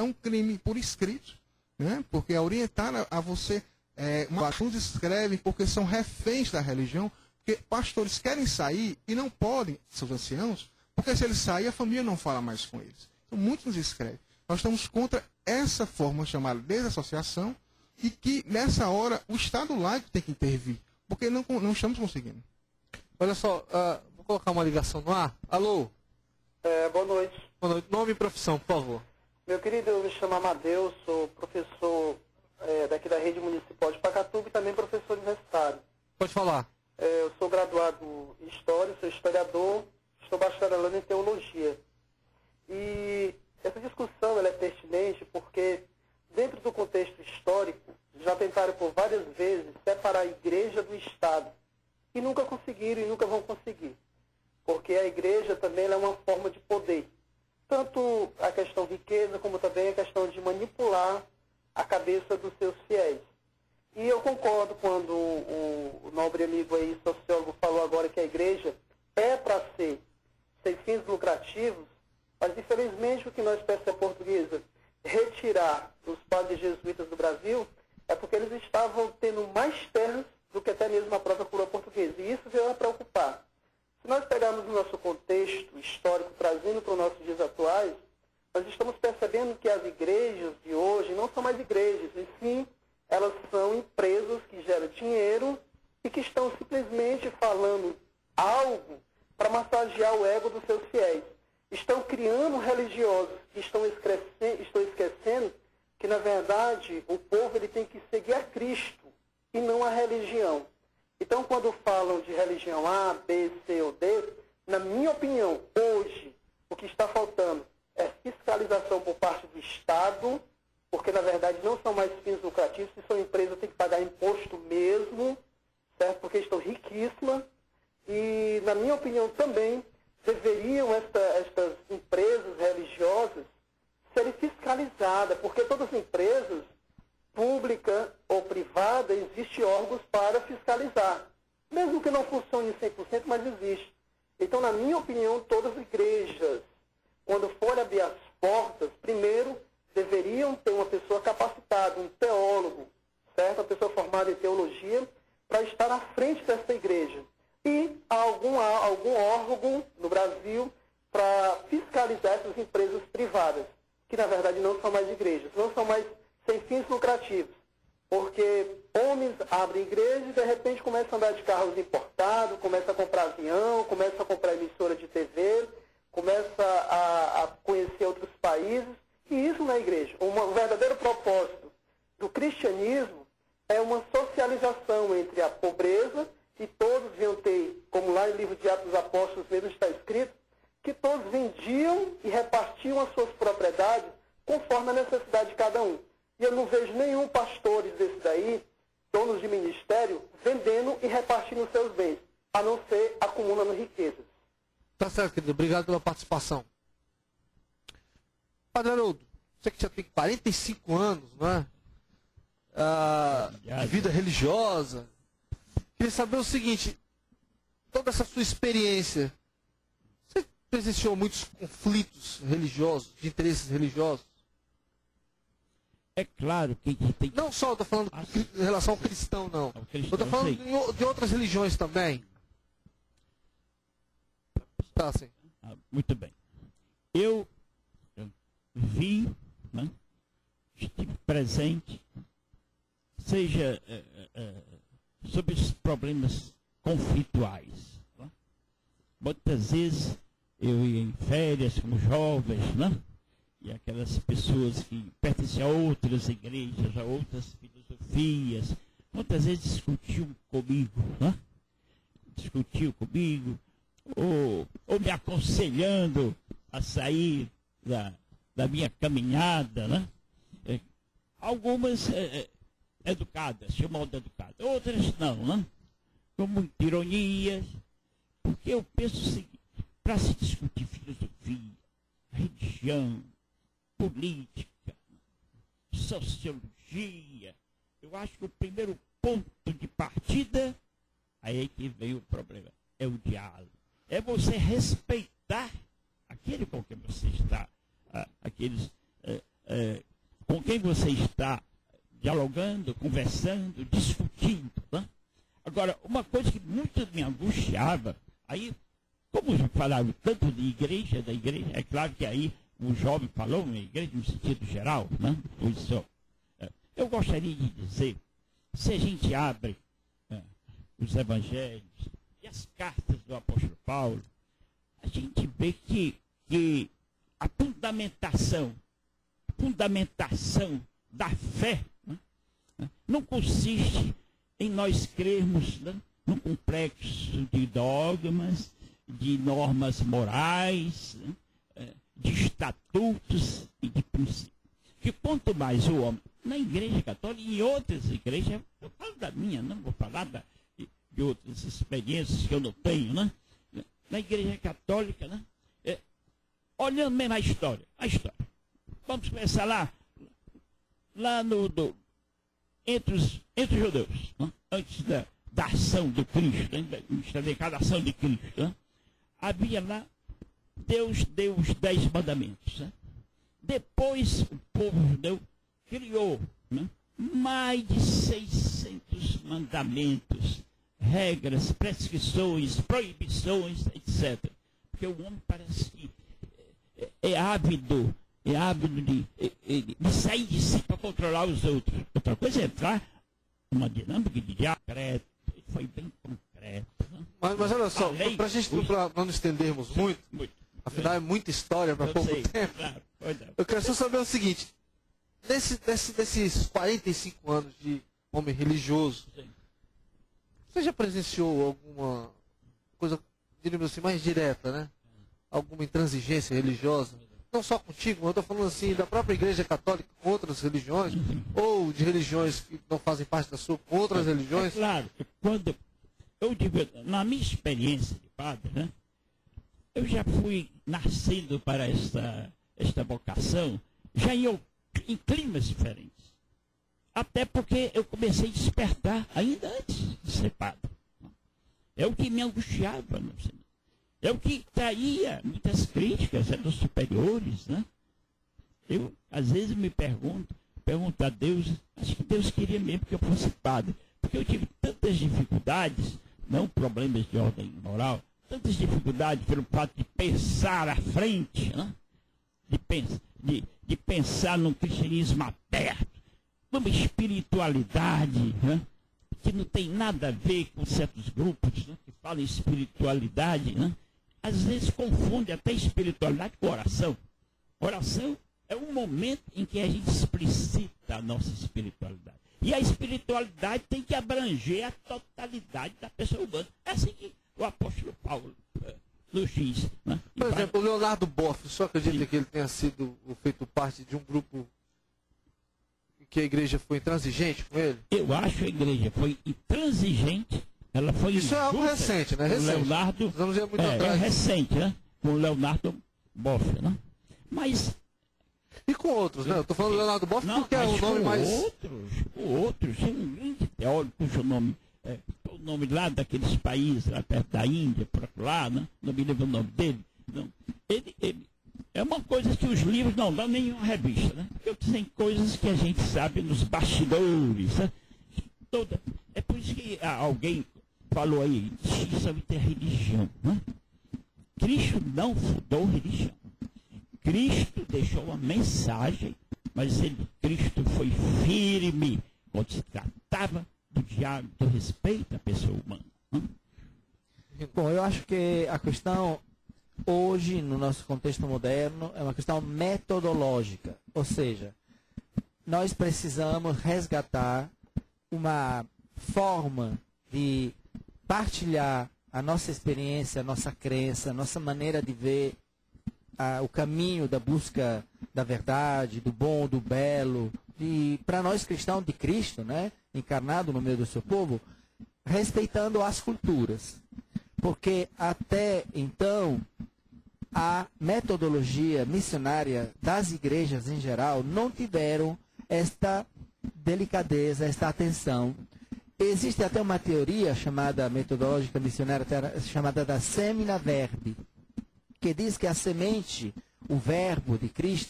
é um crime por escrito, né? Porque é orientar a você, uns escrevem porque são reféns da religião, porque pastores querem sair e não podem, seus anciãos, porque se eles saírem, a família não fala mais com eles. Então, muitos nos escrevem. Nós estamos contra essa forma chamada desassociação e que, nessa hora, o Estado laico tem que intervir, porque não estamos conseguindo. Olha só, vou colocar uma ligação no ar. Alô? Boa noite. Boa noite. Nome e profissão, por favor. Meu querido, eu me chamo Amadeu, sou professor daqui da Rede Municipal de Pacatuba e também professor universitário. Pode falar. Eu sou graduado em História, sou historiador, estou bacharelando em Teologia. E essa discussão ela é pertinente porque, dentro do contexto histórico, já tentaram por várias vezes separar a igreja do Estado. E nunca conseguiram e nunca vão conseguir. Porque a igreja também é uma forma de poder. Tanto a questão riqueza, como também a questão de manipular a cabeça dos seus fiéis. E eu concordo quando o nobre amigo aí, sociólogo, falou agora que a igreja é para ser sem fins lucrativos, mas infelizmente o que nós peçamos à portuguesa retirar os padres jesuítas do Brasil é porque eles estavam tendo mais terras do que até mesmo a própria coroa portuguesa. E isso veio a preocupar. Se nós pegarmos o nosso contexto histórico, trazendo para os nossos dias atuais, nós estamos percebendo que as igrejas de hoje não são mais igrejas, e sim, elas são empresas que geram dinheiro e que estão simplesmente falando algo para massagear o ego dos seus fiéis. Estão criando religiosos que estão esquecendo que, na verdade, o povo ele tem que seguir a Cristo e não a religião. Então, quando falam de religião A, B, C ou D, na minha opinião, hoje, o que está faltando é fiscalização por parte do Estado, porque, na verdade, não são mais fins lucrativos, se são empresas, tem que pagar imposto mesmo, certo? Porque estão riquíssimas. E, na minha opinião, também deveriam estas empresas religiosas serem fiscalizadas, porque todas as empresas, pública ou privada, existem órgãos para fiscalizar. Mesmo que não funcione 100%, mas existe. Então, na minha opinião, todas as igrejas, quando forem abrir as portas, primeiro, deveriam ter uma pessoa capacitada, um teólogo, certo? Uma pessoa formada em teologia, para estar à frente dessa igreja. E algum órgão no Brasil para fiscalizar essas empresas privadas, que na verdade não são mais igrejas, não são mais sem fins lucrativos. Porque homens abrem igreja e de repente começam a andar de carros importados, começam a comprar avião, começam a comprar emissora de TV, começam a conhecer outros países. E isso na igreja. O verdadeiro propósito do cristianismo é uma socialização entre a pobreza, e todos deviam ter, como lá no livro de Atos dos Apóstolos mesmo está escrito, que todos vendiam e repartiam as suas propriedades conforme a necessidade de cada um. E eu não vejo nenhum pastor desse daí, donos de ministério, vendendo e repartindo os seus bens, a não ser acumulando riquezas. Tá certo, querido. Obrigado pela participação. Padre Haroldo, você que já tem 45 anos, não é? De vida religiosa. Queria saber o seguinte, toda essa sua experiência, você presenciou muitos conflitos religiosos, de interesses religiosos? É claro que tem... Não só, estou falando em relação ao cristão, não. Eu estou falando de outras religiões também. Tá, sim. Muito bem. Eu vi, né, estive presente, seja sobre os problemas conflituais. Né? Muitas vezes eu ia em férias com jovens, né? E aquelas pessoas que pertencem a outras igrejas, a outras filosofias, muitas vezes discutiam comigo, né? Discutiam comigo, ou me aconselhando a sair da minha caminhada, né? Algumas educadas, de modo educado, outras não, né? Com muita ironia, porque eu penso o seguinte, para se discutir filosofia, religião, política, sociologia, eu acho que o primeiro ponto de partida, aí é que veio o problema, é o diálogo. É você respeitar aquele com quem você está, aqueles com quem você está dialogando, conversando, discutindo. Né? Agora, uma coisa que muito me angustiava, aí, como já falaram tanto de igreja, da igreja, é claro que aí o jovem falou uma igreja no sentido geral, né? Eu gostaria de dizer, se a gente abre os evangelhos e as cartas do apóstolo Paulo, a gente vê que a fundamentação da fé, né, não consiste em nós crermos, né, num complexo de dogmas, de normas morais, né, de estatutos e de princípios. Que quanto mais o homem, na igreja católica e em outras igrejas, eu falo da minha, não vou falar de outras experiências que eu não tenho, né? Na igreja católica, né? Olhando mesmo a história. Vamos começar lá entre os judeus, né? Antes da ação de Cristo, né? Da declaração de Cristo, né? Havia lá, Deus deu os 10 mandamentos, né? Depois o povo judeu criou, né, mais de 600 mandamentos, regras, prescrições, proibições, etc. Porque o homem parece que é ávido de sair de si para controlar os outros. Outra coisa é entrar numa dinâmica de concreto, foi bem concreto. Né? Mas olha só, para não estendermos muito, afinal é muita história para pouco tempo. Claro, eu quero só saber o seguinte, desses 45 anos de homem religioso, você já presenciou alguma coisa, diríamos assim, mais direta, né? Alguma intransigência religiosa? Não só contigo, eu estou falando assim da própria Igreja Católica com outras religiões, ou de religiões que não fazem parte da sua, com outras religiões? Claro, quando eu digo, na minha experiência de padre, né? Eu já fui nascido para esta vocação, já em climas diferentes. Até porque eu comecei a despertar ainda antes de ser padre. É o que me angustiava, não sei. É o que traía muitas críticas dos superiores, né? Eu, às vezes, me pergunto a Deus, acho que Deus queria mesmo que eu fosse padre, porque eu tive tantas dificuldades, não problemas de ordem moral, tantas dificuldades pelo fato de pensar à frente, né? de pensar num cristianismo aberto, numa espiritualidade, né? Que não tem nada a ver com certos grupos, né? Que falam em espiritualidade, né? Às vezes confunde até espiritualidade com oração. Oração é um momento em que a gente explicita a nossa espiritualidade. E a espiritualidade tem que abranger a totalidade da pessoa humana. É assim que o apóstolo Paulo nos diz. Né? Por exemplo, o Leonardo Boff, só acredita que ele tenha sido feito parte de um grupo que a igreja foi intransigente com ele? Eu acho que a igreja foi intransigente. Ela foi isso injusta, é algo recente, né? Recente. Leonardo, é recente, né? Com o Leonardo Boff, né? Mas... E com outros, né? Eu estou falando do Leonardo Boff porque é o nome mais... Outros, tem um grande teórico cujo nome... o nome lá daqueles países, lá perto da Índia, por lá, né? Não me lembro o nome dele. Não. Ele é uma coisa que os livros não dão nem uma revista, né? Porque tem coisas que a gente sabe nos bastidores, né? É por isso que alguém falou aí, distinção entre religião, né? Cristo não fundou religião. Cristo deixou uma mensagem, mas Cristo foi firme quando se tratava do diálogo, do respeito à pessoa humana. Né? Bom, eu acho que a questão hoje, no nosso contexto moderno, é uma questão metodológica. Ou seja, nós precisamos resgatar uma forma de partilhar a nossa experiência, a nossa crença, a nossa maneira de ver o caminho da busca da verdade, do bom, do belo, para nós cristãos de Cristo, né, encarnado no meio do seu povo, respeitando as culturas. Porque até então, a metodologia missionária das igrejas em geral não tiveram esta delicadeza, esta atenção. Existe até uma teoria chamada metodológica missionária, chamada da semina verbi, que diz que a semente, o verbo de Cristo,